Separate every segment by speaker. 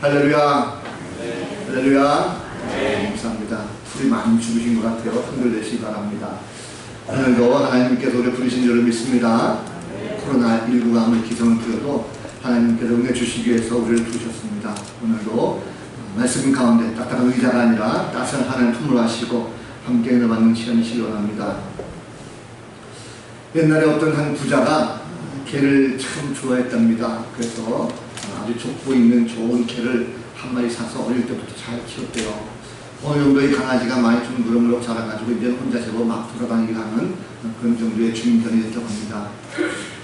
Speaker 1: 할렐루야. 할렐루야. 감사합니다. 불이 많이 죽으신 것 같아요. 흔들내시기 바랍니다. 오늘도 하나님께서 우리 부르신 줄을 믿습니다. 코로나19가 아무리 기성을 부려도 하나님께서 은혜 주시기 위해서 우리를 부르셨습니다. 오늘도 말씀 가운데 딱딱한 의자가 아니라 따스한 하나님 품으로 하시고 함께 은혜 받는 시간이시기 원합니다. 옛날에 어떤 한 부자가 개를 참 좋아했답니다. 그래서 아주 족보 있는 좋은 개를 한 마리 사서 어릴 때부터 잘 키웠대요. 어느 정도 이 강아지가 많이 좀 무럭무럭 자라가지고 이제 혼자 제법 막 돌아다니게 하는 그런 정도의 주인견이 됐다고 합니다.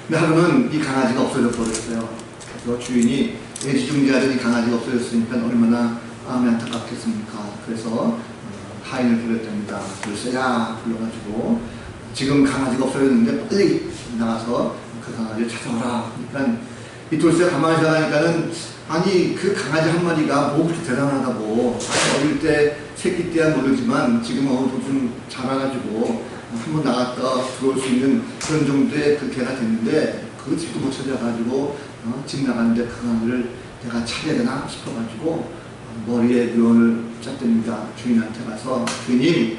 Speaker 1: 근데 하루는 이 강아지가 없어져 버렸어요. 그래서 주인이 애지중지하던 이 강아지가 없어졌으니까 얼마나 마음이 안타깝겠습니까? 그래서 하인을 불렀답니다. 글쎄야 불러가지고 지금 강아지가 없어졌는데 빨리 나가서 그 강아지를 찾아오라. 그러니까 이 돌쇠가 가만히 생각하니까는 아니 그 강아지 한 마리가 뭐 그렇게 대단하다고. 어릴 때 새끼 때야 모르지만 지금은 좀 자라가지고 한번 나갔다 들어올 수 있는 그런 정도의 그 개가 됐는데 그거 집도 못 찾아가지고 집 나갔는데 그 강아지를 내가 찾아야 되나 싶어가지고 머리에 묘를 짰답니다. 주인한테 가서 주인님,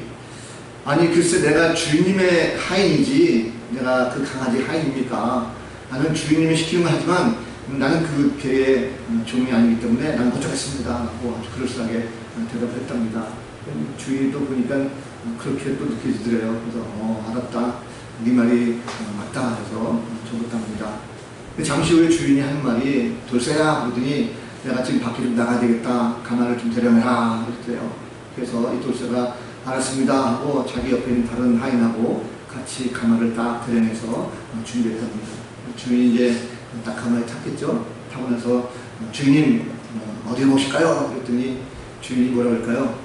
Speaker 1: 아니 글쎄 내가 주인님의 하인이지 내가 그 강아지 하인입니까? 나는 주인님이 시키는 거 하지만 나는 그 개의 종이 아니기 때문에 나는 못 하겠습니다 하고 아주 그럴싸하게 대답을 했답니다. 주인도 보니까 그렇게 또 느껴지더래요. 그래서 알았다, 네 말이 맞다 해서 적었답니다. 잠시 후에 주인이 하는 말이 돌쇠야 그러더니 내가 지금 밖에 좀 나가야 되겠다, 가마를 좀 데려내라 그랬대요. 그래서 이 돌쇠가 알았습니다 하고 자기 옆에 있는 다른 하인하고 같이 가마를 딱 데려내서 준비했답니다. 주인이 이제 딱 가마에 탔겠죠. 타고 나서 주인님 어디에 모실까요? 그랬더니 주인이 뭐라 그럴까요?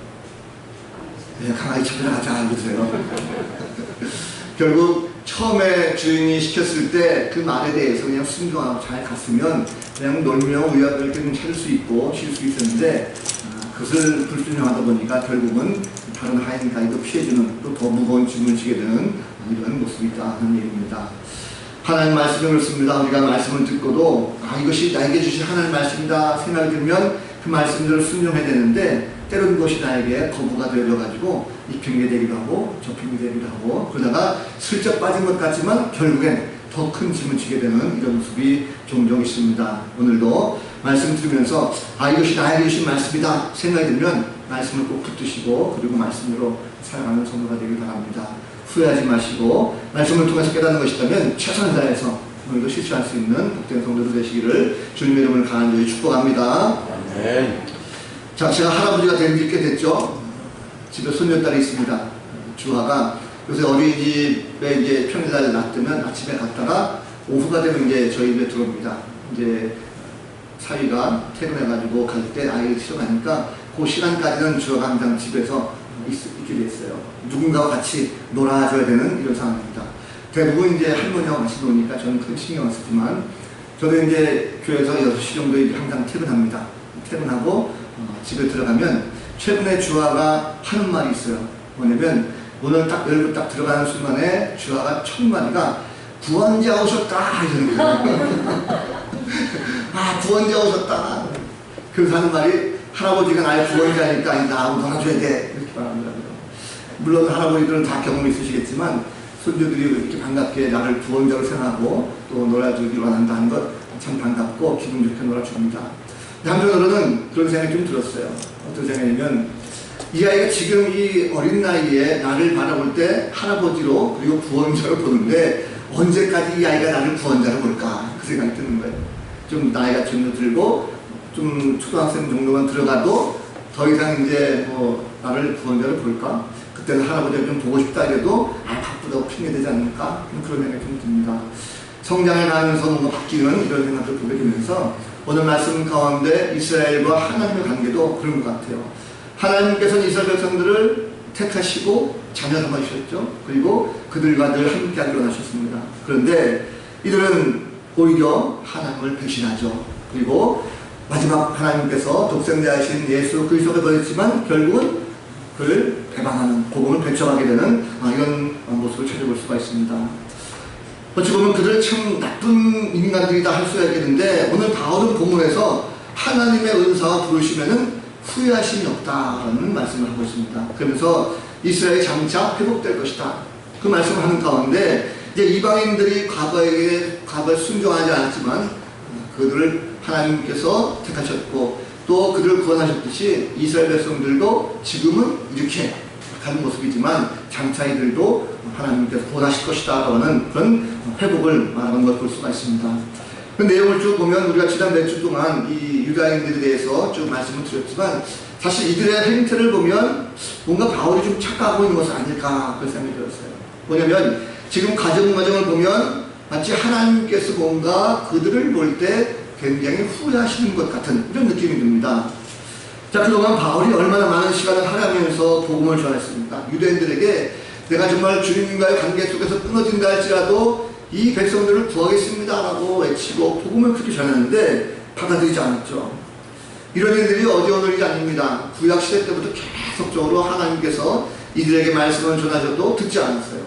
Speaker 1: 네, 강아지 찾으러 가자 그러세요. 결국 처음에 주인이 시켰을 때 그 말에 대해서 그냥 순종하고 잘 갔으면 그냥 놀며 의학을 좀 찾을 수 있고 쉴 수 있었는데 그것을 불순종하다 보니까 결국은 다른 하인까지도 피해주는 또 더 무거운 짐을 지게 되는 이런 모습이 있다 하는 얘기입니다. 하나님 말씀이 그렇습니다. 우리가 말씀을 듣고도 이것이 나에게 주신 하나님 말씀이다 생각이 들면 그 말씀들을 순종해야 되는데 때로는 그것이 나에게 거부가 되어가지고 이 핑계대기도 하고 저 핑계대기도 하고 그러다가 슬쩍 빠진 것 같지만 결국엔 더 큰 짐을 지게 되는 이런 모습이 종종 있습니다. 오늘도 말씀 들으면서 이것이 나에게 주신 말씀이다 생각이 들면 말씀을 꼭 붙드시고 그리고 말씀으로 살아가는 성도가 되길 바랍니다. 후회하지 마시고 말씀을 통해서 깨닫는 것이라면 최선을 다해서 오늘도 실천할 수 있는 복된 성도들 되시기를 주님의 이름을 간절히 축복합니다. 네. 자, 제가 할아버지가 된 지 꽤 됐죠. 집에 손녀딸이 있습니다. 주아가 요새 어린이집에 이제 평일날 놔두면 아침에 갔다가 오후가 되면 이제 저희 집에 들어옵니다. 이제 사위가 퇴근해가지고 갈 때 아이를 치러 가니까 그 시간까지는 주아가 항상 집에서 있게 됐어요. 누군가와 같이 놀아줘야 되는 이런 상황입니다. 대부분 이제 할머니하고 같이 노니까 저는 큰 신경 안 쓰지만 저도 이제 교회에서 6시 정도에 항상 퇴근합니다. 퇴근하고 집에 들어가면 최근에 주아가 하는 말이 있어요. 뭐냐면 오늘 딱 열고 딱 들어가는 순간에 주아가 첫 마디가 구원자 오셨다 이러는 거예요. 구원자 오셨다. 그래서 하는 말이 할아버지가 나의 구원자니까 나하고 놀아줘야 돼 이렇게 말합니다. 물론 할아버지들은 다 경험이 있으시겠지만 손주들이 이렇게 반갑게 나를 구원자로 생각하고 또 놀아주길 원한다는 것 참 반갑고 기분 좋게 놀아줍니다. 한편으로는 그런 생각이 좀 들었어요. 어떤 생각이냐면 이 아이가 지금 이 어린 나이에 나를 바라볼 때 할아버지로 그리고 구원자로 보는데 언제까지 이 아이가 나를 구원자로 볼까 그 생각이 드는 거예요. 좀 나이가 좀 들고 좀 초등학생 정도만 들어가도 더 이상 이제 나를 구원자로 볼까? 그때는 할아버지가 좀 보고 싶다 해도 바쁘다고 핑계대지 않을까? 그런 생각이 좀 듭니다. 성장해 가면서 뭔가 바뀌는 이런 생각을 보게 되면서 오늘 말씀 가운데 이스라엘과 하나님의 관계도 그런 것 같아요. 하나님께서는 이스라엘 백성들을 택하시고 자녀 삼으셨죠. 그리고 그들과 늘 함께 하기로 하셨습니다. 그런데 이들은 오히려 하나님을 배신하죠. 그리고 마지막 하나님께서 독생자이신 예수 그리스도를 보냈지만 결국은 그를 배반하는, 복음을 배척하게 되는 이런 모습을 찾아볼 수가 있습니다. 어찌 보면 그들은 참 나쁜 인간들이다 할 수가 있겠는데 오늘 바울은 본문에서 하나님의 은사와 부르시면은 후회하심이 없다라는 말씀을 하고 있습니다. 그러면서 이스라엘이 장차 회복될 것이다. 그 말씀을 하는 가운데 이제 이방인들이 과거에 순종하지 않았지만 그들을 하나님께서 택하셨고 또 그들을 구원하셨듯이 이스라엘 백성들도 지금은 이렇게 가는 모습이지만 장차 이들도 하나님께서 구원하실 것이다 라는 그런 회복을 말하는 걸 볼 수가 있습니다. 그 내용을 쭉 보면 우리가 지난 몇 주 동안 이 유다인들에 대해서 쭉 말씀을 드렸지만 사실 이들의 행태를 보면 뭔가 바울이 좀 착각하고 있는 것은 아닐까 그런 생각이 들었어요. 뭐냐면 지금 과정을 보면 마치 하나님께서 뭔가 그들을 볼 때 굉장히 후회하시는 것 같은 이런 느낌이 듭니다. 자, 그동안 바울이 얼마나 많은 시간을 하나면서 복음을 전했습니까? 유대인들에게 내가 정말 주님과의 관계 속에서 끊어진다 할지라도 이 백성들을 구하겠습니다 라고 외치고 복음을 그렇게 전했는데 받아들이지 않았죠. 이런 일들이 어제 오늘이 아닙니다. 구약시대 때부터 계속적으로 하나님께서 이들에게 말씀을 전하셔도 듣지 않았어요.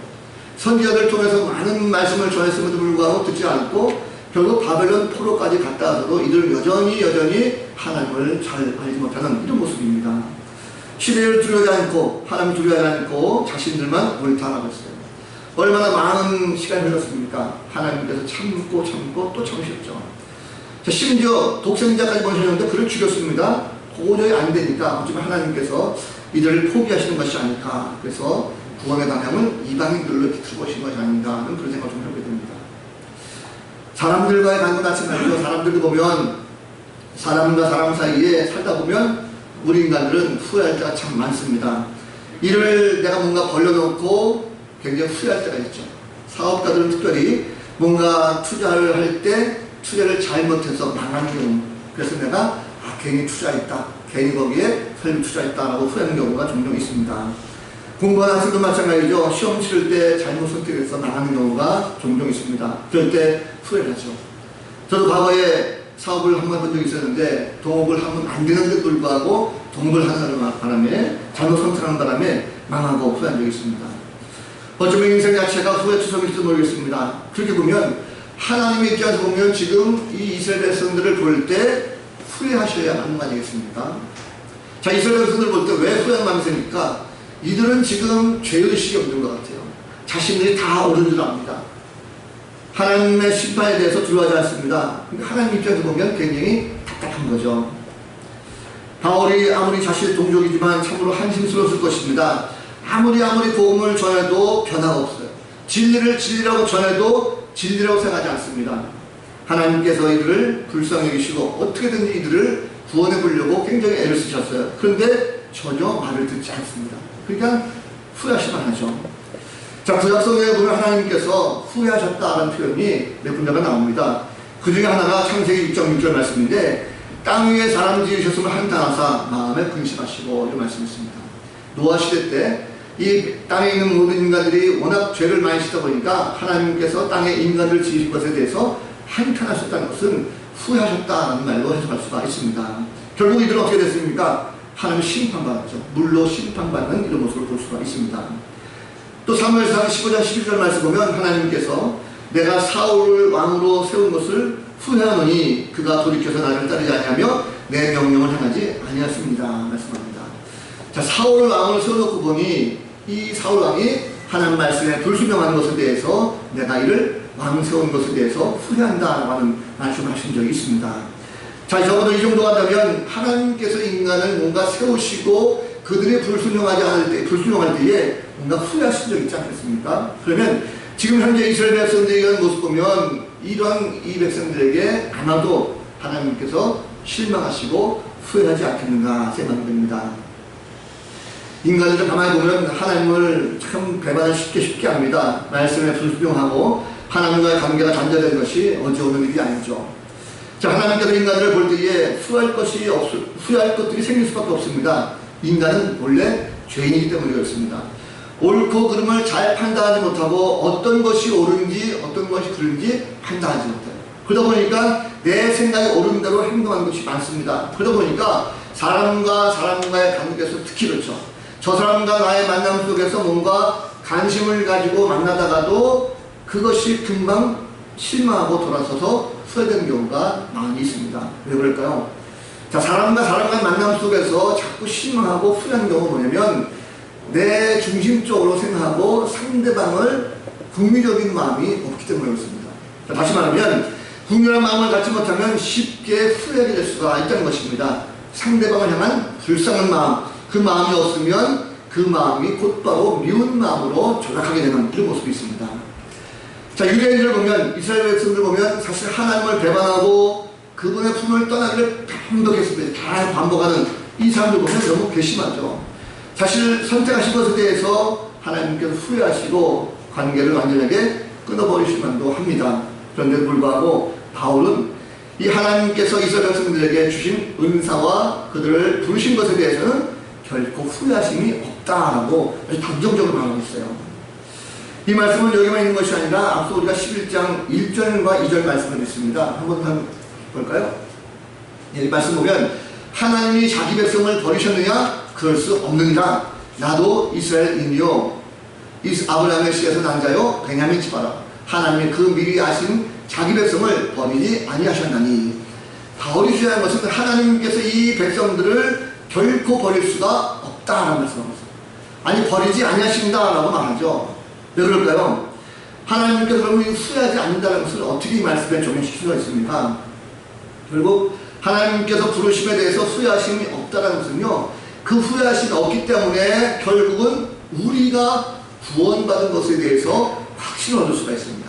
Speaker 1: 선지자들 통해서 많은 말씀을 전했음에도 불구하고 듣지 않고 결국 바벨론 포로까지 갔다 와서도 이들은 여전히 하나님을 잘 알지 못하는 이런 모습입니다. 시대를 두려워하지 않고 하나님 두려워하지 않고 자신들만 옳다라고 했어요. 얼마나 많은 시간이 흘렀습니까? 하나님께서 참고 또 참으셨죠. 자, 심지어 독생자까지 보내셨는데 그를 죽였습니다. 도저히 안 되니까 어쩌면 하나님께서 이들을 포기하시는 것이 아닐까. 그래서 구원의 방향을 이방인들로 비틀어 보신 것이 아닌가 하는 그런 생각을 좀 해보게 됩니다. 사람들과의 관계 마찬가지로 사람들도 보면 사람과 사람 사이에 살다 보면 우리 인간들은 후회할 때가 참 많습니다. 일을 내가 뭔가 벌려놓고 굉장히 후회할 때가 있죠. 사업가들은 특별히 뭔가 투자를 할 때 투자를 잘못해서 망하는 경우, 그래서 내가 괜히 투자했다, 괜히 거기에 설비 투자했다라고 후회하는 경우가 종종 있습니다. 공부하는 학생도 마찬가지죠. 시험 치를 때 잘못 선택해서 망하는 경우가 종종 있습니다. 그럴 때 후회를 하죠. 저도 과거에 사업을 한 번 본 적이 있었는데 동업을 하면 안 되는데도 불구하고 동업을 하는 바람에 잘못 선택하는 바람에 망하고 후회한 적이 있습니다. 어쩌면 인생 자체가 후회투성일지도 모르겠습니다. 그렇게 보면 하나님의 입장에서 보면 지금 이 이스라엘 백성들을 볼 때 후회하셔야 하는 거 아니겠습니까? 자, 이스라엘 백성들을 볼 때 왜 후회한 마음이 드니까 이들은 지금 죄의식이 없는 것 같아요. 자신들이 다 옳은 줄 압니다. 하나님의 심판에 대해서 두려워하지 않습니다. 하나님 입장에서 보면 굉장히 답답한 거죠. 바울이 아무리 자신의 동족이지만 참으로 한심스러웠을 것입니다. 아무리 복음을 전해도 변화가 없어요. 진리를 진리라고 전해도 진리라고 생각하지 않습니다. 하나님께서 이들을 불쌍히 여기시고 어떻게든지 이들을 구원해 보려고 굉장히 애를 쓰셨어요. 그런데 전혀 말을 듣지 않습니다. 그러니까 후회하시만 하죠. 자, 구약성경에 보면 하나님께서 후회하셨다는 표현이 몇 군데가 나옵니다. 그 중에 하나가 창세기 6장 6절 말씀인데 땅 위에 사람 지으셨음을 한탄하사 마음에 근심하시고 이런 말씀이 있습니다. 노아 시대 때 이 땅에 있는 모든 인간들이 워낙 죄를 많이 짓다 보니까 하나님께서 땅에 인간을 지으신 것에 대해서 한탄하셨다는 것은 후회하셨다는 말로 해석할 수가 있습니다. 결국 이들은 어떻게 됐습니까? 하나님 심판받았죠. 물로 심판받는 이런 모습을 볼 수가 있습니다. 또 사무엘상 15장 11절 말씀 보면 하나님께서 내가 사울을 왕으로 세운 것을 후회하노니 그가 돌이켜서 나를 따르지 아니하며 내 명령을 행하지 아니하였습니다. 말씀합니다. 자, 사울을 왕으로 세워놓고 보니 이 사울 왕이 하나님 말씀에 불순종하는 것에 대해서 내가 이를 왕 세운 것에 대해서 후회한다라고 하는 말씀을 하신 적이 있습니다. 자, 적어도 이 정도 한다면 하나님께서 인간을 뭔가 세우시고 그들이 불순종할 때에 뭔가 후회하신 적 있지 않겠습니까? 그러면 지금 현재 이스라엘 백성들의 이런 모습 보면 이러한 이 백성들에게 아마도 하나님께서 실망하시고 후회하지 않겠는가 생각이 듭니다. 인간들을 가만히 보면 하나님을 참 배반을 쉽게 합니다. 말씀에 불순종하고 하나님과의 관계가 단절된 것이 어제 오는 일이 아니죠. 자, 하나님께서 인간들을 볼 때에 후회할 것들이 생길 수밖에 없습니다. 인간은 원래 죄인이기 때문에 그렇습니다. 옳고 그름을 잘 판단하지 못하고 어떤 것이 옳은지 어떤 것이 그른지 판단하지 못해요. 그러다 보니까 내 생각이 옳은 대로 행동하는 것이 많습니다. 그러다 보니까 사람과의 관계에서 특히 그렇죠. 저 사람과 나의 만남 속에서 뭔가 관심을 가지고 만나다가도 그것이 금방 실망하고 돌아서서 후회되는 경우가 많이 있습니다. 왜 그럴까요? 자, 사람과 사람과의 만남 속에서 자꾸 실망하고 후회하는 경우가 뭐냐면 내 중심적으로 생각하고 상대방을 궁리적인 마음이 없기 때문에 그렇습니다. 자, 다시 말하면 궁리한 마음을 갖지 못하면 쉽게 후회하게 될 수가 있다는 것입니다. 상대방을 향한 불쌍한 마음, 그 마음이 없으면 그 마음이 곧바로 미운 마음으로 조작하게 되는 이런 모습이 있습니다. 자, 유대인들을 보면, 이스라엘 백성들을 보면 사실 하나님을 배반하고 그분의 품을 떠나기를 반복했습니다. 다 반복하는 이 사람들 보면 너무 괘씸하죠. 사실 선택하신 것에 대해서 하나님께서 후회하시고 관계를 완전하게 끊어버리시기도 합니다. 그런데도 불구하고 바울은 이 하나님께서 이스라엘 백성들에게 주신 은사와 그들을 부르신 것에 대해서는 결코 후회하심이 없다라고 아주 단정적으로 말하고 있어요. 이 말씀은 여기만 있는 것이 아니라 앞서 우리가 11장 1절과 2절 말씀을 했습니다. 한번 볼까요? 이 말씀 보면 하나님이 자기 백성을 버리셨느냐? 그럴 수 없느니라. 나도 이스라엘인이요 아브라함의 씨에서 난 자요 베냐민 지파라. 하나님이 그 미리 아신 자기 백성을 버리지 아니하셨나니. 바울이 주장한 것은 하나님께서 이 백성들을 결코 버릴 수가 없다라는 말씀을 했어요. 아니 버리지 아니하신다라고 말하죠. 왜 그럴까요? 하나님께서 그러면 후회하지 않는다는 것을 어떻게 이 말씀에 적용시킬 수가 있습니까? 결국 하나님께서 부르심에 대해서 후회하심이 없다는 것은요, 그 후회하심이 없기 때문에 결국은 우리가 구원받은 것에 대해서 확신을 얻을 수가 있습니다.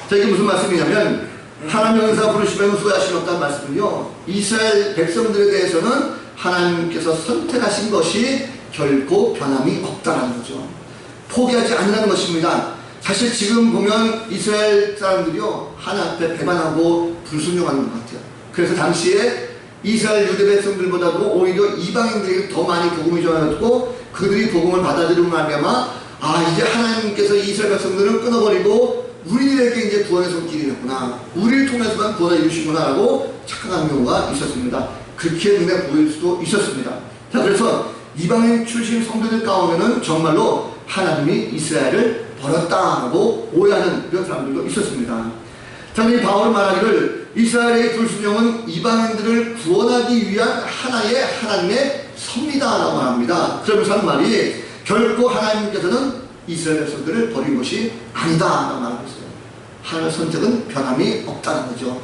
Speaker 1: 자, 이게 무슨 말씀이냐면 하나님의 은사 부르심에는 후회하심이 없다는 말씀은요, 이스라엘 백성들에 대해서는 하나님께서 선택하신 것이 결코 변함이 없다는 거죠. 포기하지 않는다는 것입니다. 사실 지금 보면 이스라엘 사람들이요, 하나님 앞에 배반하고 불순종하는 것 같아요. 그래서 당시에 이스라엘 유대 백성들보다도 오히려 이방인들에게 더 많이 복음이 전해졌고 그들이 복음을 받아들이는 말미암아 이제 하나님께서 이스라엘 백성들을 끊어버리고 우리들에게 이제 구원의 손길이 됐구나, 우리를 통해서만 구원을 이루시구나 라고 착각하는 경우가 있었습니다. 그렇게 눈에 보일 수도 있었습니다. 자, 그래서 이방인 출신 성도들 가운데는 정말로 하나님이 이스라엘을 버렸다고 오해하는 그런 사람들도 있었습니다. 자, 이 바울은 말하기를 이스라엘의 불순종은 이방인들을 구원하기 위한 하나님의 섭리다라고 말합니다. 그러면서 하는 말이 결코 하나님께서는 이스라엘 백성들을 버린 것이 아니다라고 말하고 있어요. 하나님의 선택은 변함이 없다는 거죠.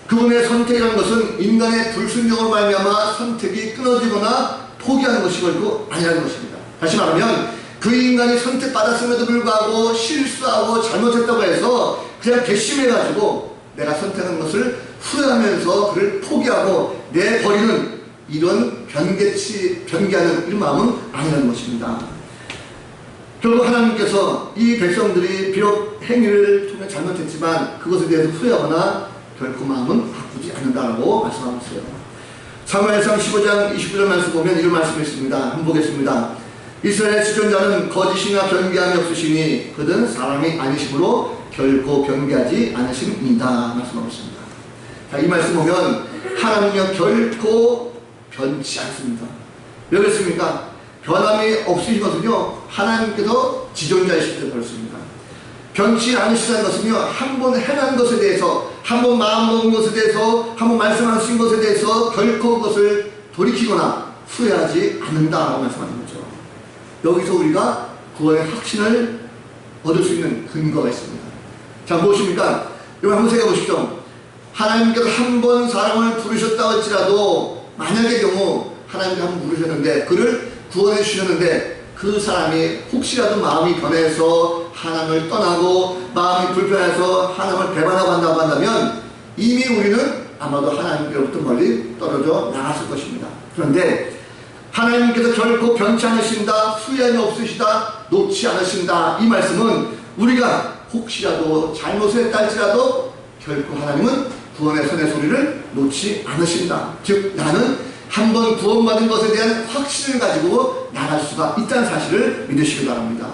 Speaker 1: 그분의 선택이라는 것은 인간의 불순종으로 말미암아 선택이 끊어지거나 포기하는 것이 결코 아니라는 것입니다. 다시 말하면 그 인간이 선택받았음에도 불구하고 실수하고 잘못했다고 해서 그냥 괘씸해가지고 내가 선택한 것을 후회하면서 그를 포기하고 내버리는 이런 변개하는 이런 마음은 아니라는 것입니다. 결국 하나님께서 이 백성들이 비록 행위를 통해 잘못했지만 그것에 대해서 후회하거나 결코 마음은 바꾸지 않는다라고 말씀하고 있어요. 사무엘상 15장 29절 말씀 보면 이런 말씀이 있습니다. 한번 보겠습니다. 이스라엘 지존자는 거짓이나 변개함이 없으시니 그들은 사람이 아니시므로 결코 변개하지 않으심이다 말씀하고 있습니다. 자, 이 말씀 보면 하나님은 결코 변치 않습니다. 왜 그렇습니까? 변함이 없으신 것은요, 하나님께서 지존자이시기 때문에 그렇습니다. 변치 않으시다는 것은요, 한 번 행한 것에 대해서, 한 번 마음먹은 것에 대해서, 한 번 말씀하신 것에 대해서 결코 그것을 돌이키거나 후회하지 않는다라고 말씀하는 거죠. 여기서 우리가 구원의 확신을 얻을 수 있는 근거가 있습니다. 자, 무엇입니까? 여러분 한번 생각해 보십시오. 하나님께서 한 번 사람을 부르셨다 할지라도 만약의 경우 하나님께서 한 번 부르셨는데 그를 구원해 주셨는데 그 사람이 혹시라도 마음이 변해서 하나님을 떠나고 마음이 불편해서 하나님을 배반하고 한다고 한다면 이미 우리는 아마도 하나님께로부터 멀리 떨어져 나갔을 것입니다. 그런데 하나님께서 결코 변치 않으신다, 후회함이 없으시다, 놓지 않으신다, 이 말씀은 우리가 혹시라도 잘못을 했다 할지라도 결코 하나님은 구원의 선의 소리를 놓지 않으신다. 즉 나는 한번 구원받은 것에 대한 확신을 가지고 나갈 수가 있다는 사실을 믿으시기 바랍니다.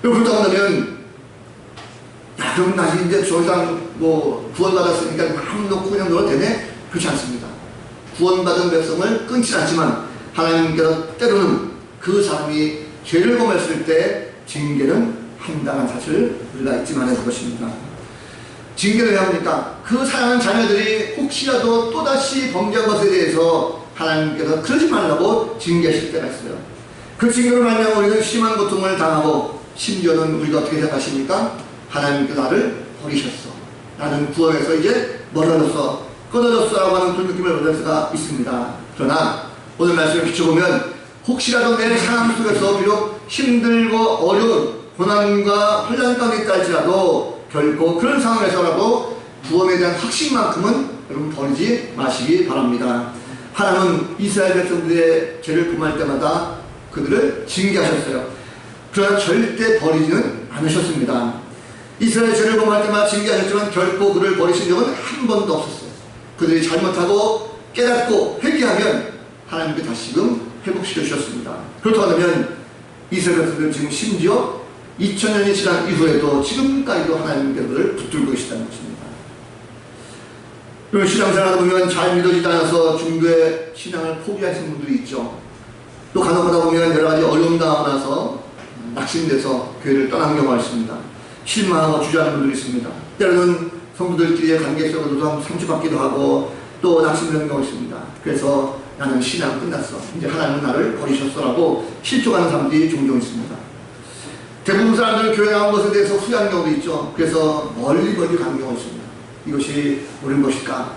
Speaker 1: 그렇다고 한다면 그럼 나 이제 저 이상 구원받았으니까 마음 놓고 그냥 놀아도 되네? 그렇지 않습니다. 구원받은 백성을 끊지 않지만 하나님께서 때로는 그 사람이 죄를 범했을 때 징계는 한다는 사실을 우리가 잊지 말아야 할 것입니다. 징계를 해야 합니까? 그 사랑하는 자녀들이 혹시라도 또다시 범죄한 것에 대해서 하나님께서 그러지 말라고 징계하실 때가 있어요. 그 징계로 말미암아 우리는 심한 고통을 당하고, 심지어는 우리가 어떻게 생각하십니까? 하나님께서 나를 버리셨어, 나는 구원에서 이제 멀어졌어, 끊어졌어 라고 하는 그런 느낌을 받을 수가 있습니다. 그러나 오늘 말씀을 비춰보면 혹시라도 내 삶 속에서 비록 힘들고 어려운 고난과 혼란 가운데 있다 할지라도 결코 그런 상황에서라도 구원에 대한 확신만큼은 여러분 버리지 마시기 바랍니다. 하나님은 이스라엘 백성들의 죄를 범할 때마다 그들을 징계하셨어요. 그러나 절대 버리지는 않으셨습니다. 이스라엘 죄를 범할 때마다 징계하셨지만 결코 그를 버리신 적은 한 번도 없었어요. 그들이 잘못하고 깨닫고 회개하면 하나님께 다시금 회복시켜 주셨습니다. 그렇다고 하면 이스라엘 백성들은 지금 심지어 2000년이 지난 이후에도 지금까지도 하나님께서 그들을 붙들고 계시다는 것입니다. 그리고 신앙생활을 보면 잘 믿어지지 않아서 중도에 신앙을 포기하시는 분들이 있죠. 또 간혹 하다 보면 여러 가지 어려움 당하고 나서 낙심돼서 교회를 떠나는 경우가 있습니다. 실망하고 주저하는 분들이 있습니다. 때로는 성도들끼리의 관계 속으로도 상처받기도 하고 또 낙심되는 경우가 있습니다. 그래서 나는 신앙 끝났어, 이제 하나님은 나를 버리셨어라고 실족하는 사람들이 종종 있습니다. 대부분 사람들은 교회 나온 것에 대해서 후회하는 경우도 있죠. 그래서 멀리 가는 경우가 있습니다. 이것이 옳은 것일까?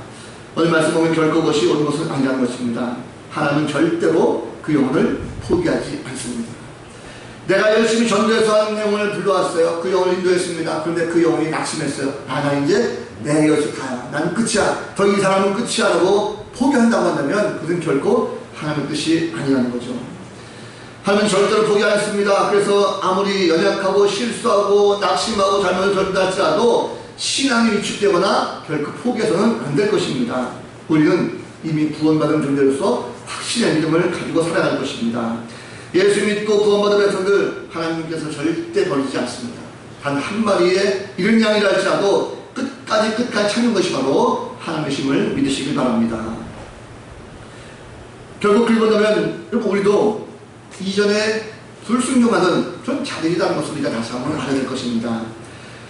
Speaker 1: 오늘 말씀 보면 결코 그것이 옳은 것은 아니라는 것입니다. 하나님은 절대로 그 영혼을 포기하지 않습니다. 내가 열심히 전도해서 한 영혼을 불러왔어요. 그 영혼을 인도했습니다. 그런데 그 영혼이 낙심했어요. 나 이제 내 여기서 가야, 난 끝이야, 더 이 사람은 끝이야 라고 포기한다고 한다면 그것은 결코 하나님의 뜻이 아니라는 거죠. 하나님은 절대로 포기 안 했습니다. 그래서 아무리 연약하고 실수하고 낙심하고 잘못을 저지른다 할지라도 신앙이 위축되거나 결코 포기해서는 안 될 것입니다. 우리는 이미 구원받은 존재로서 확신의 믿음을 가지고 살아갈 것입니다. 예수 믿고 구원받은 백성들 하나님께서 절대 버리지 않습니다. 단 한 마리의 이른 양이라 할지라도 끝까지 찾는 것이 바로 하나님이심을 믿으시길 바랍니다. 결국 긁어보면 우리도 이전에 불순종하던 그런 자들이라는 것을 우리가 다시 한번 알아야 될 것입니다.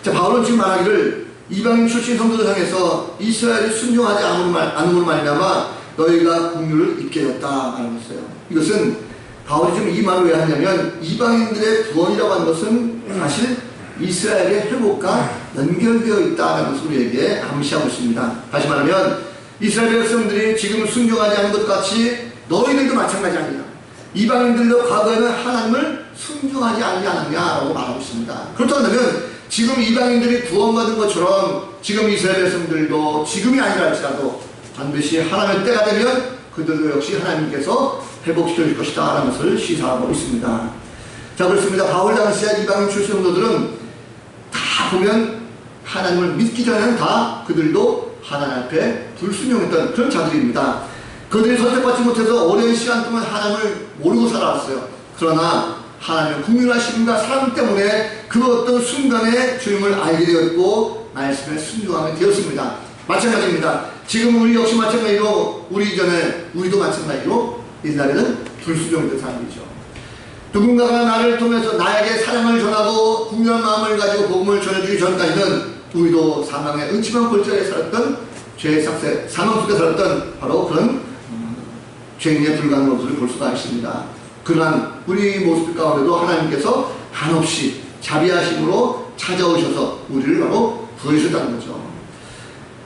Speaker 1: 자, 바울은 지금 말하기를 이방인 출신 성도들 향해서 이스라엘이 순종하지 않음으로 말미암아 너희가 긍휼을 입게 되었다 말하고 있어요. 이것은 바울이 지금 이 말을 왜 하냐면 이방인들의 구원이라고 하는 것은 사실 이스라엘의 회복과 연결되어 있다는 것을 우리에게 암시하고 있습니다. 다시 말하면 이스라엘 백성들이 지금 순종하지 않은 것 같이 너희들도 마찬가지 아니냐, 이방인들도 과거에는 하나님을 순종하지 않았냐라고 말하고 있습니다. 그렇다면 지금 이방인들이 구원받은 것처럼 지금 이스라엘 백성들도 지금이 아니라 할지라도 반드시 하나님의 때가 되면 그들도 역시 하나님께서 회복시켜 줄 것이다 라는 것을 시사하고 있습니다. 자, 그렇습니다. 바울 당시에 이방인 출신 성도들은 다 보면 하나님을 믿기 전에는 다 그들도 하나님 앞에 불순종했던 그런 자들입니다. 그들이 선택받지 못해서 오랜 시간 동안 하나님을 모르고 살아왔어요. 그러나 하나님의 국률하심과 사랑 때문에 그 어떤 순간에 주님을 알게 되었고 말씀에 순종하게 되었습니다. 마찬가지입니다. 지금 우리 역시 마찬가지로 우리도 마찬가지로 옛날에는 불순종했던 사람이죠. 누군가가 나를 통해서 나에게 사랑을 전하고 국률한 마음을 가지고 복음을 전해주기 전까지는 우리도 사망의 음침한 골짜기에 살았던 죄의 삭새, 사망 속에 살았던 바로 그런 죄인에 불과한 모습을 볼 수가 있습니다. 그러한 우리 모습 가운데도 하나님께서 한없이 자비하심으로 찾아오셔서 우리를 바로 구해주셨다는 거죠.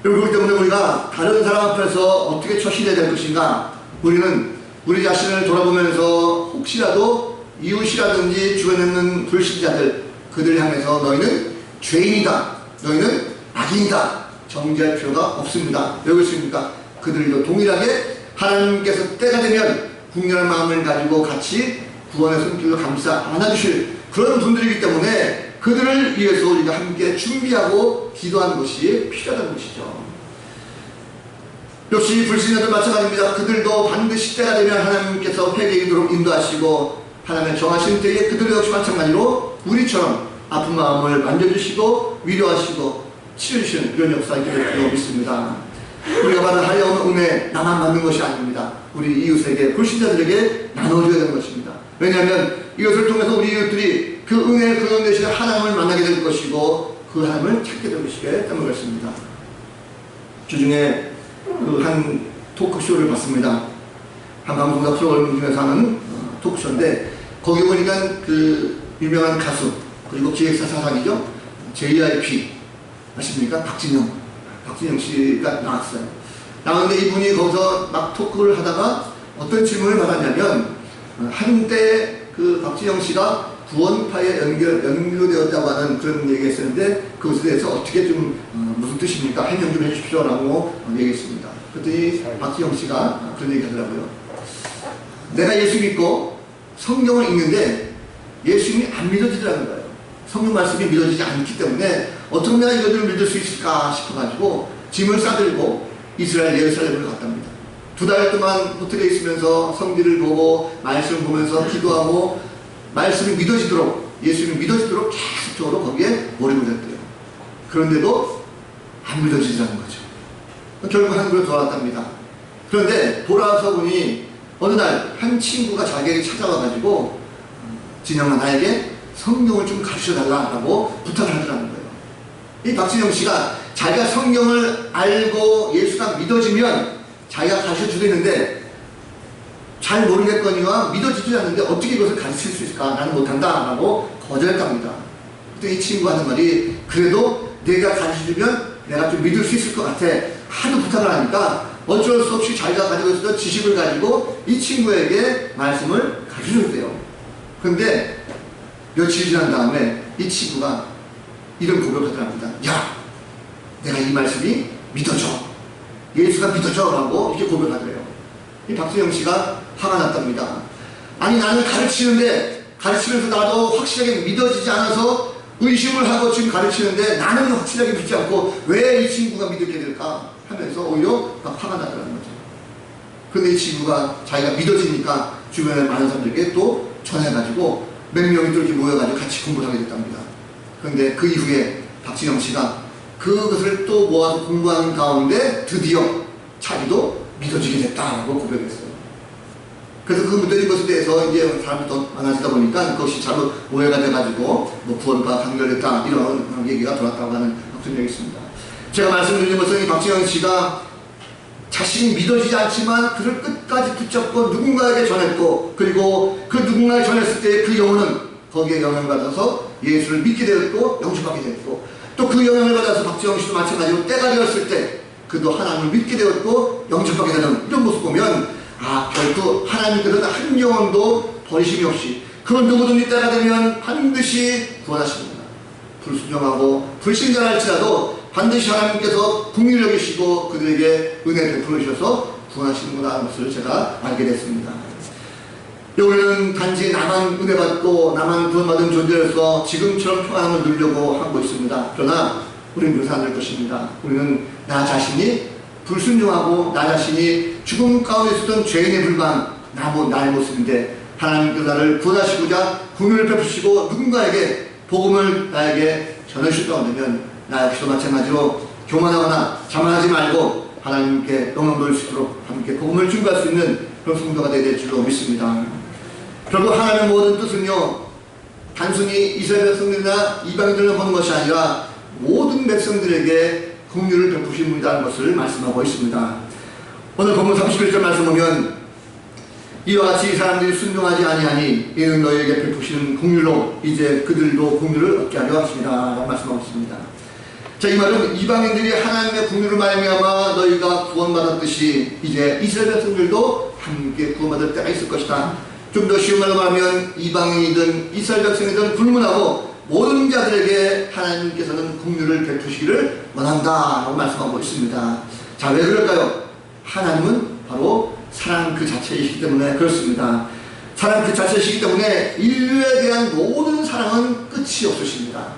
Speaker 1: 그렇기 때문에 우리가 다른 사람 앞에서 어떻게 처신해야 될 것인가, 우리는 우리 자신을 돌아보면서 혹시라도 이웃이라든지 주변에 있는 불신자들, 그들을 향해서 너희는 죄인이다, 너희는 악인이다 정죄할 필요가 없습니다. 왜 그렇습니까? 그들도 동일하게 하나님께서 때가 되면 국률한 마음을 가지고 같이 구원의 손길로 감싸 안아주실 그런 분들이기 때문에 그들을 위해서 우리가 함께 준비하고 기도하는 것이 필요하다는 것이죠. 역시 불신자들 마찬가지입니다. 그들도 반드시 때가 되면 하나님께서 회개하도록 인도하시고 하나님의 정하신 때에 그들 역시 마찬가지로 우리처럼 아픈 마음을 만져주시고 위로하시고 치료주시는 그런 역사가 있게 될 필요가 있습니다. 우리가 받은 하여운 은혜 나만 받는 것이 아닙니다. 우리 이웃에게, 불신자들에게 나눠줘야 되는 것입니다. 왜냐하면 이것을 통해서 우리 이웃들이 그 은혜, 그 은 대신에 하나님을 만나게 될 것이고 그 하나님을 찾게 되시게 때문에 그렇습니다. 주중에 그 한 토크쇼를 봤습니다. 한 방송사 프로그램 중에서 하는 토크쇼인데, 거기 보니까 그 유명한 가수 그리고 기획사 사장이죠, JYP 아십니까? 박진영 씨가 나왔어요. 나오는데 이분이 거기서 막 토크를 하다가 어떤 질문을 받았냐면, 한때 그 박진영 씨가 구원파에 연결되었다고 하는 그런 얘기했었는데, 그것에 대해서 어떻게 좀 무슨 뜻입니까? 해명 좀 해주십시오 라고 얘기했습니다. 그랬더니 박진영 씨가 그런 얘기 하더라고요. 내가 예수 믿고 성경을 읽는데 예수님이 안 믿어지더라는 거예요. 성경 말씀이 믿어지지 않기 때문에 어떻게 내가 이것을 믿을 수 있을까 싶어가지고 짐을 싸들고 이스라엘 예루살렘을 갔답니다. 2달 동안 호텔에 있으면서 성기를 보고 말씀을 보면서 기도하고 말씀이 믿어지도록, 예수님이 믿어지도록 계속적으로 거기에 몰입을 했대요. 그런데도 안 믿어지지라는 거죠. 결국 한국으로 돌아왔답니다. 그런데 돌아와서 보니 어느 날 한 친구가 자기에게 찾아와가지고 진영아, 나에게 성경을 좀 가르쳐달라고 부탁을 하더라는 거예요. 이 박진영 씨가 자기가 성경을 알고 예수가 믿어지면 자기가 가르쳐주고 있는데 잘 모르겠거니와 믿어지지 않는데 어떻게 이것을 가르칠 수 있을까? 나는 못한다 라고 거절했답니다. 그때 이 친구가 하는 말이, 그래도 내가 가르쳐주면 내가 좀 믿을 수 있을 것 같아. 하도 부탁을 하니까 어쩔 수 없이 자기가 가지고 있었던 지식을 가지고 이 친구에게 말씀을 가르쳐줬대요. 그런데 며칠 지난 다음에 이 친구가 이런 고백을 하더랍니다. 야, 내가 이 말씀이 믿어져. 예수가 믿어져 라고 이렇게 고백하더래요. 이 박수영 씨가 화가 났답니다. 아니, 나는 가르치면서 나도 확실하게 믿어지지 않아서 의심을 하고 지금 가르치는데 나는 확실하게 믿지 않고 왜 이 친구가 믿게 될까 하면서 오히려 막 화가 나더라는 거죠. 그런데 이 친구가 자기가 믿어지니까 주변에 많은 사람들에게 또 전해가지고 몇 명이 또 이렇게 모여가지고 같이 공부를 하게 됐답니다. 그런데 그 이후에 박진영 씨가 그것을 또 모아서 공부하는 가운데 드디어 자기도 믿어지게 됐다라고 고백했어요. 그래서 그 믿어진 것에 대해서 이제 사람이 더 많아지다 보니까 그것이 잘못 오해가 돼가지고 뭐 구원과 간결했다 이런 얘기가 돌았다고 하는 그런 얘기 있습니다. 제가 말씀드린 것은 이 박진영 씨가 자신이 믿어지지 않지만 그를 끝까지 붙잡고 누군가에게 전했고, 그리고 그 누군가에게 전했을 때 그 영혼은 거기에 영향을 받아서 예수를 믿게 되었고 영접받게 되었고, 또 그 영향을 받아서 박진영 씨도 마찬가지로 때가 되었을 때 그도 하나님을 믿게 되었고 영접받게 되는 이런 모습 보면, 아, 결코 하나님께서는 한 영혼도 버리심이 없이 그 누구든지 때가 되면 반드시 구원하십니다. 불순종하고 불신자랄지라도 반드시 하나님께서 긍휼히 여기시고 그들에게 은혜 베풀어 주셔서 구원하시는구나 하는 것을 제가 알게 됐습니다. 우리는 단지 나만 은혜 받고 나만 구원받은 존재로서 지금처럼 평안함을 누리려고 하고 있습니다. 그러나 우리는 그렇지 않을 것입니다. 우리는 나 자신이 불순종하고 나 자신이 죽음 가운데 있었던 죄인에 불과한 나의 모습인데, 하나님께서 나를 구원하시고자 긍휼을 베푸시고 누군가에게 복음을 나에게 전해주실 가운데면 나 역시도 마찬가지로 교만하거나 자만하지 말고 하나님께 영광 돌릴 수 있도록 함께 복음을 증거할 수 있는 그런 성도가 되어야 될 줄로 믿습니다. 결국 하나님의 모든 뜻은요, 단순히 이스라엘 백성들이나 이방인들을 보는 것이 아니라 모든 백성들에게 긍휼을 베푸신 분이라는 것을 말씀하고 있습니다. 오늘 본문 31절 말씀 보면, 이와 같이 이 사람들이 순종하지 아니하니 이는 너희에게 베푸시는 긍휼로 이제 그들도 긍휼을 얻게 하려 하십니다 라고 말씀하고 있습니다. 자, 이 말은 이방인들이 하나님의 긍휼을 말미암아 너희가 구원받았듯이 이제 이스라엘 백성들도 함께 구원받을 때가 있을 것이다. 좀 더 쉬운 말로 말하면 이방인이든 이스라엘 백성이든 불문하고 모든 자들에게 하나님께서는 긍휼을 베푸시기를 원한다 라고 말씀하고 있습니다. 자, 왜 그럴까요? 하나님은 바로 사랑 그 자체이시기 때문에 그렇습니다. 사랑 그 자체이시기 때문에 인류에 대한 모든 사랑은 끝이 없으십니다.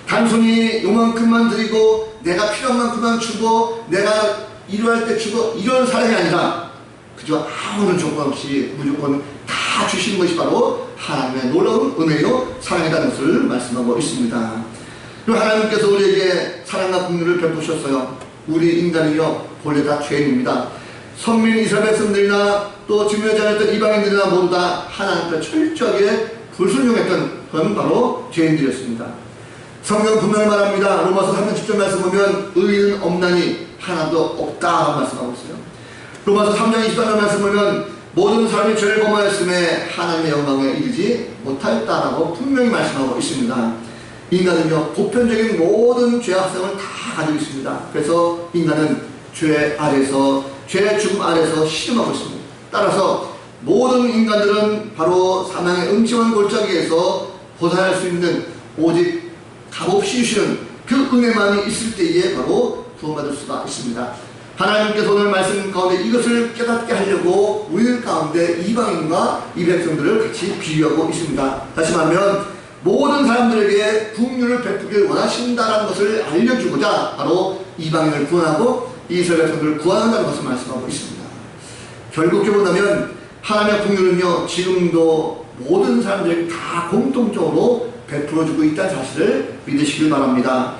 Speaker 1: 단순히 요만큼만 드리고 내가 필요한 만큼만 주고 내가 일할 때 주고 이런 사랑이 아니라 그저 아무런 조건 없이 무조건 다 주시는 것이 바로 하나님의 놀라운 은혜요 사랑이라는 것을 말씀하고 있습니다. 그리고 하나님께서 우리에게 사랑과 긍휼을 베푸셨어요. 우리 인간은요 본래 다 죄인입니다. 선민 이스라엘 백성들이나 또 증명하지 않았던 이방인들이나 모두 다 하나님께 철저하게 불순종했던 그건 바로 죄인들이었습니다. 성경 분명히 말합니다. 로마서 3장 10절 말씀 보면 의인은 없나니 하나도 없다라고 말씀하고 있어요. 로마서 3장 24절 말씀 보면 모든 사람이 죄를 범하였음에 하나님의 영광에 이르지 못하였다라고 분명히 말씀하고 있습니다. 인간은요, 보편적인 모든 죄 합성을 다 가지고 있습니다. 그래서 인간은 죄 아래서, 죄의 죽음 아래서 신음하고 있습니다. 따라서 모든 인간들은 바로 사망의 음침한 골짜기에서 벗어날 수 있는 오직 값없이 주시는 그 은혜만이 있을 때에 바로 구원받을 수가 있습니다. 하나님께서 오늘 말씀 가운데 이것을 깨닫게 하려고 우리 가운데 이방인과 이 백성들을 같이 비유하고 있습니다. 다시 말하면 모든 사람들에게 국률을 베푸길 원하신다는 것을 알려주고자 바로 이방인을 구원하고 이스라엘 백성들을 구원한다는 것을 말씀하고 있습니다. 결국 본다면 하나님의 국률은요, 지금도 모든 사람들에게 다 공통적으로 베풀어주고 있다는 사실을 믿으시길 바랍니다.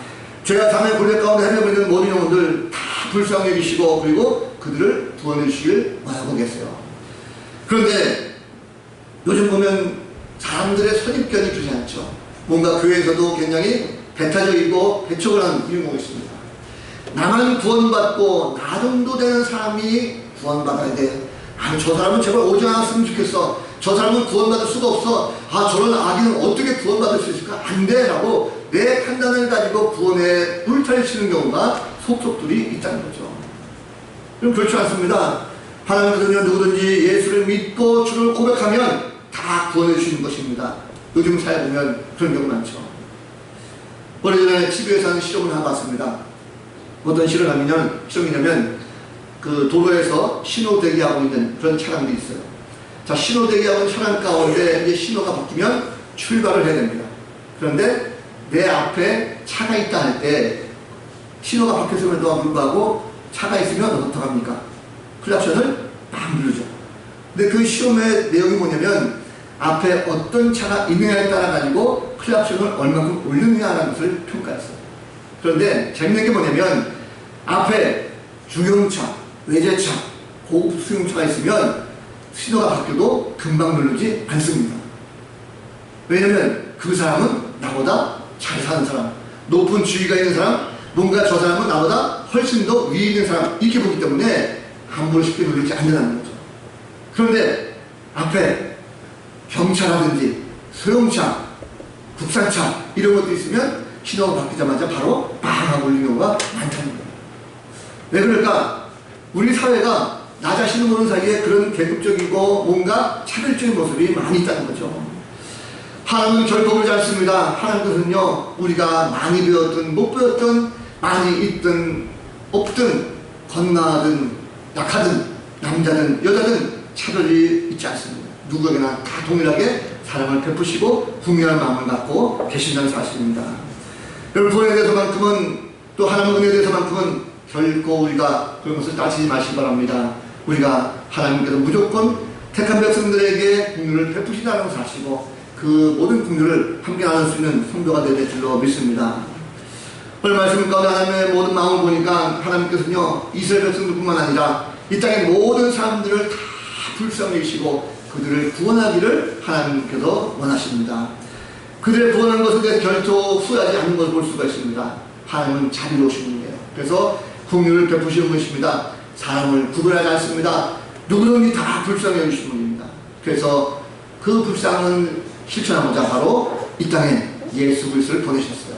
Speaker 1: 죄와 사망의 굴레 가운데 헤매고 있는 모든 영혼들 다 불쌍히 여기시고 그리고 그들을 구원해 주시길 원하고 계세요. 그런데 요즘 보면 사람들의 선입견이 좋지 않죠. 뭔가 교회에서도 굉장히 배타적이고 배척을 하는 이런 경우가 있습니다. 나만 구원받고 나 정도 되는 사람이 구원받아야 돼. 아니, 저 사람은 제발 오지 않았으면 좋겠어. 저 사람은 구원받을 수가 없어. 아, 저런 악인은 어떻게 구원받을 수 있을까? 안 돼. 라고 내 판단을 가지고 구원에 불타를 치는 경우가 속속들이 있다는 거죠. 그럼 그렇지 않습니다. 하나님께서는 누구든지 예수를 믿고 주를 고백하면 다 구원해 주시는 것입니다. 요즘 사회 보면 그런 경우 많죠. 오래전에 TV에서 하는 실험을 하나 봤습니다. 어떤 실험이냐면 그 도로에서 신호 대기하고 있는 그런 차량들이 있어요. 자, 신호 대기하고 있는 차량 가운데 이제 신호가 바뀌면 출발을 해야 됩니다. 그런데 내 앞에 차가 있다 할 때 신호가 바뀌었음에도 불구하고 차가 있으면 어떡합니까? 클락션을 막 누르죠. 근데 그 시험의 내용이 뭐냐면 앞에 어떤 차가 있느냐에 따라 가지고 클락션을 얼마큼 올리느냐라는 것을 평가했어요. 그런데 재밌는 게 뭐냐면 앞에 중형차, 외제차, 고급 승용차가 있으면 신호가 바뀌어도 금방 누르지 않습니다. 왜냐면 그 사람은 나보다 잘 사는 사람, 높은 지위가 있는 사람, 뭔가 저 사람은 나보다 훨씬 더 위에 있는 사람, 이렇게 보기 때문에 함부로 쉽게 누르지 않는다는 거죠. 그런데 앞에 경차라든지 소형차, 국산차 이런 것도 있으면 신호가 바뀌자마자 바로 빵 하고 올리는 경우가 많다는 거예요. 왜 그럴까? 우리 사회가 나 자신을 보는 사이에 그런 계급적이고 뭔가 차별적인 모습이 많이 있다는 거죠. 하나님은 결코 그러지 않습니다. 하나님께서는요, 우리가 많이 배웠든 못 배웠든 많이 있든 없든 건강하든 약하든 남자든 여자든 차별이 있지 않습니다. 누구에게나 다 동일하게 사랑을 베푸시고 궁유한 마음을 갖고 계신다는 사실입니다. 여러분, 구원에 대해서만큼은 또 하나님의 은혜에 대해서만큼은 결코 우리가 그런 것을 따지지 마시기 바랍니다. 우리가 하나님께서 무조건 택한 백성들에게 긍휼을 베푸신다는 것을 아시고 그 모든 긍휼을 함께 나눌 수 있는 성도가 될 줄로 믿습니다. 오늘 말씀 가운데 하나님의 모든 마음을 보니까 하나님께서는요, 이스라엘 백성들뿐만 아니라 이 땅의 모든 사람들을 다 불쌍히 여기시고 그들을 구원하기를 하나님께서 원하십니다. 그들을 구원하는 것에 대해서 결코 후회하지 않는 것을 볼 수가 있습니다. 하나님은 자비로우신 분이에요. 그래서 긍휼을 베푸시는 분이십니다. 사람을 구별하지 않습니다. 누구든지 다 불쌍히 여기시는 분입니다. 그래서 그 불쌍을 실천하고자 바로 이 땅에 예수 그리스도를 보내셨어요.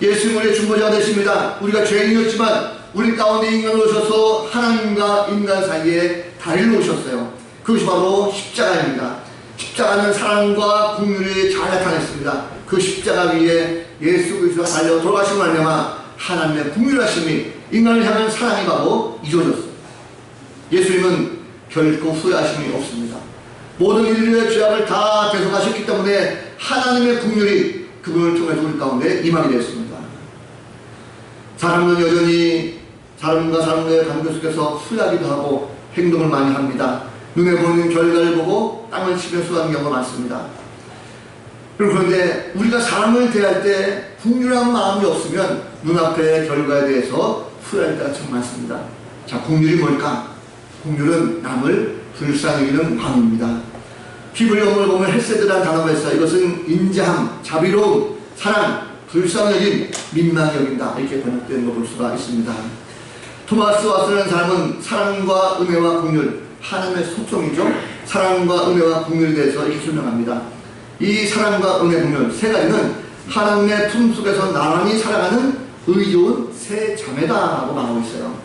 Speaker 1: 예수는 우리의 중보자가 되십니다. 우리가 죄인이었지만 우리 가운데 인간으로 오셔서 하나님과 인간 사이에 다리를 놓으셨어요. 그것이 바로 십자가입니다. 십자가는 사랑과 긍휼이 잘 나타냈습니다. 그 십자가 위에 예수 그리스도가 달려 돌아가신 말미암아 하나님의 긍휼하심이 인간을 향한 사랑이 바로 이루어졌습니다. 예수님은 결코 후회하심이 없습니다. 모든 인류의 죄악을 다 대속하셨기 때문에 하나님의 긍휼이 그분을 통해서 우리 가운데 임하게 되었습니다. 사람은 여전히 사람과 사람과의 관계 속에서 후회하기도 하고 행동을 많이 합니다. 눈에 보이는 결과를 보고 땅을 치며 수고하는 경우가 많습니다. 그런데 우리가 사람을 대할 때 긍휼한 마음이 없으면 눈앞의 결과에 대해서 후회할 때가 참 많습니다. 자, 긍휼이 뭘까? 긍휼은 남을 불쌍히 여기는 마음입니다. 히브리 원문을 보면 헤세드라는 단어가 있어요. 이것은 인자함, 자비로움, 사랑, 불쌍히 여긴, 민망히 여긴다. 이렇게 번역되는 걸 볼 수가 있습니다. 토마스 왓슨이라는 사람은 사랑과 은혜와 긍휼, 하나님의 소통이죠. 사랑과 은혜와 긍휼에 대해서 이렇게 설명합니다. 이 사랑과 은혜, 긍휼 세 가지는 하나님의 품 속에서 나란히 살아가는 의로운 세 자매다라고 말하고 있어요.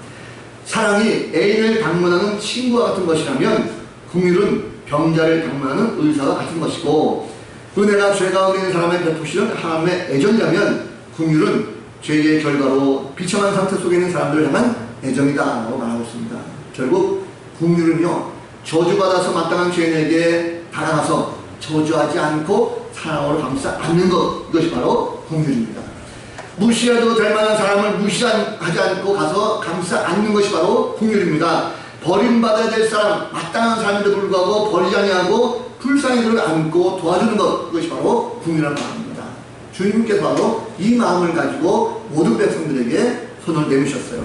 Speaker 1: 사랑이 애인을 방문하는 친구와 같은 것이라면 긍휼은 병자를 방문하는 의사와 같은 것이고, 은혜가 죄 가운데 있는 사람의 베푸시는 하나님의 애정이라면 긍휼은 죄의 결과로 비참한 상태 속에 있는 사람들을 향한 애정이다 라고 말하고 있습니다. 결국 긍휼은요, 저주받아서 마땅한 죄인에게 다가가서 저주하지 않고 사랑으로 감싸 안는 것, 이것이 바로 긍휼입니다. 무시해도 될 만한 사람을 무시하지 않고 가서 감싸 안는 것이 바로 긍휼입니다. 버림받아야 될 사람, 마땅한 사람인데도 불구하고 버리지 아니하고 불쌍히 그를 안고 도와주는 것, 그것이 바로 긍휼한 마음입니다. 주님께서 바로 이 마음을 가지고 모든 백성들에게 손을 내미셨어요.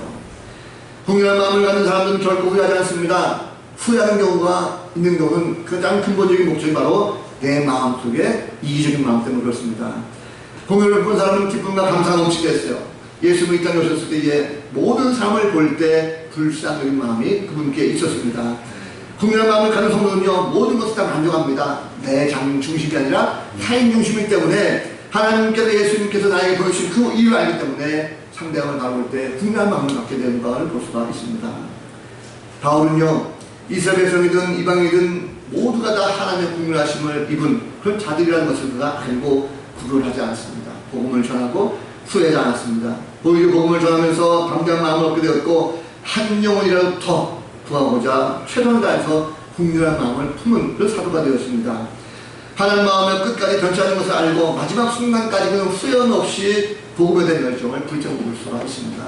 Speaker 1: 긍휼한 마음을 가진 사람들은 결코 후회하지 않습니다. 후회하는 경우가 있는 경우는 가장 근본적인 목적이 바로 내 마음속에 이기적인 마음 때문에 그렇습니다. 긍휼을 본 사람은 기쁨과 감사가 넘치게 했어요. 예수님이 이 땅에 오셨을 때에 모든 사람을 볼 때 불쌍한 마음이 그분께 있었습니다. 긍휼한 마음을 가진 성도는요, 모든 것을 다 만족합니다. 내 장 중심이 아니라 타인 중심이기 때문에 하나님께서, 예수님께서 나에게 보여주신 그 이유를 알기 때문에 상대방을 바라볼 때 긍휼한 마음을 갖게 되는 것을 볼 수가 있습니다. 바울은요, 이스라엘 백성이든 이방이든 모두가 다 하나님의 긍휼하심을 입은 그런 자들이라는 것을 그가 알고 구별을 하지 않습니다. 복음을 전하고 후회하지 않았습니다. 오히려 복음을 전하면서 담대한 마음을 얻게 되었고, 한 영혼이라도 더 구하고자 최선을 다해서 긍휼한 마음을 품은 그런 사도가 되었습니다. 하나님 마음을 끝까지 변치 않는 것을 알고 마지막 순간까지는 후연 없이 복음에 대한 열정을 불태워볼 수가 있습니다.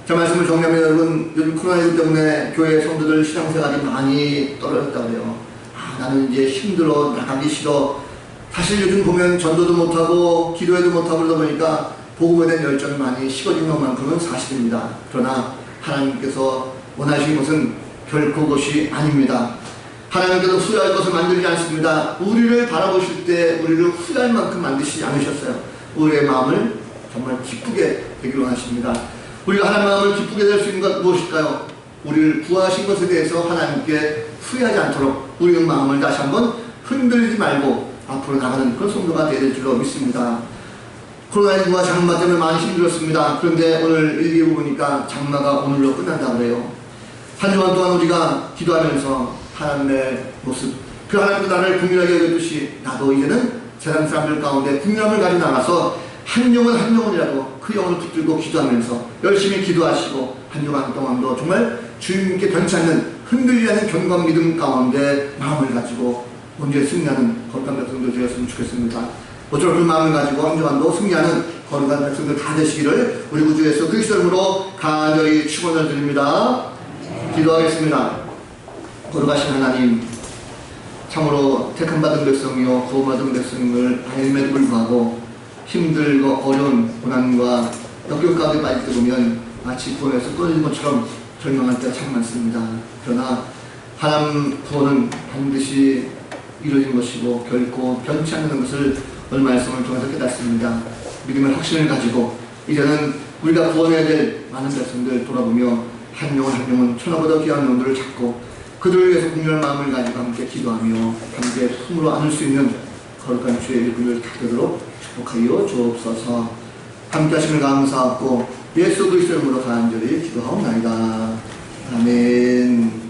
Speaker 1: 제 말씀을 정리하면, 여러분, 요즘 코로나19 때문에 교회 성도들 신앙생활이 많이 떨어졌다고 해요. 나는 이제 힘들어, 나가기 싫어. 사실 요즘 보면 전도도 못하고 기도회도 못하고 그러다 보니까 복음에 대한 열정이 많이 식어진 것만큼은 사실입니다. 그러나 하나님께서 원하시는 것은 결코 그것이 아닙니다. 하나님께서 후회할 것을 만들지 않습니다. 우리를 바라보실 때 우리를 후회할 만큼 만드시지 않으셨어요. 우리의 마음을 정말 기쁘게 되기를 원하십니다. 우리가 하나님 마음을 기쁘게 될 수 있는 것 무엇일까요? 우리를 구하신 것에 대해서 하나님께 후회하지 않도록 우리의 마음을 다시 한번 흔들지 말고 앞으로 나가는 그런 성도가 되어야 될 줄로 믿습니다. 코로나19가 장마 때문에 많이 힘들었습니다. 그런데 오늘 일기에 보니까 장마가 오늘로 끝난다고 그래요. 한 주간 동안 우리가 기도하면서 하나님의 모습, 그 하나님도 나를 긍휼하게 여겼듯이 나도 이제는 세상 사람들 가운데 긍휼함을 가지고 나가서 한 영혼 한 영혼이라도 그 영혼을 붙들고 기도하면서 열심히 기도하시고 한 주간 동안도 정말 주님께 변치 않는 흔들리지 않는 견고한 믿음 가운데 마음을 가지고 문제에 승리하는 거룩한 백성들 되었으면 좋겠습니다. 모쪼록 그 마음을 가지고 한 주간도 승리하는 거룩한 백성들 다 되시기를 우리 구주 예수 그리스도 이름으로 간절히 축원을 드립니다. 기도하겠습니다. 거룩하신 하나님, 참으로 택함받은 백성이요 구원받은 백성임을 알매도 불구하고 힘들고 어려운 고난과 역경 가운데 빠질 때 보면 마치 구원에서 끊어진 것처럼 절망할 때가 참 많습니다. 그러나 하나님 구원은 반드시 이루어진 것이고 결코 변치 않는 것을 오늘 말씀을 통해서 깨닫습니다. 믿음의 확신을 가지고 이제는 우리가 구원해야 될 많은 백성들 돌아보며 한 영혼 한 영혼 천하보다 귀한 영혼들을 찾고 그들을 위해서 긍휼한 마음을 가지고 함께 기도하며 함께 품으로 안을 수 있는 거룩한 주의 일꾼을 다 되도록 축복하여 주옵소서. 함께 하심을 감사하고 예수 그리스도 이름으로 간절히 기도하옵나이다. 아멘.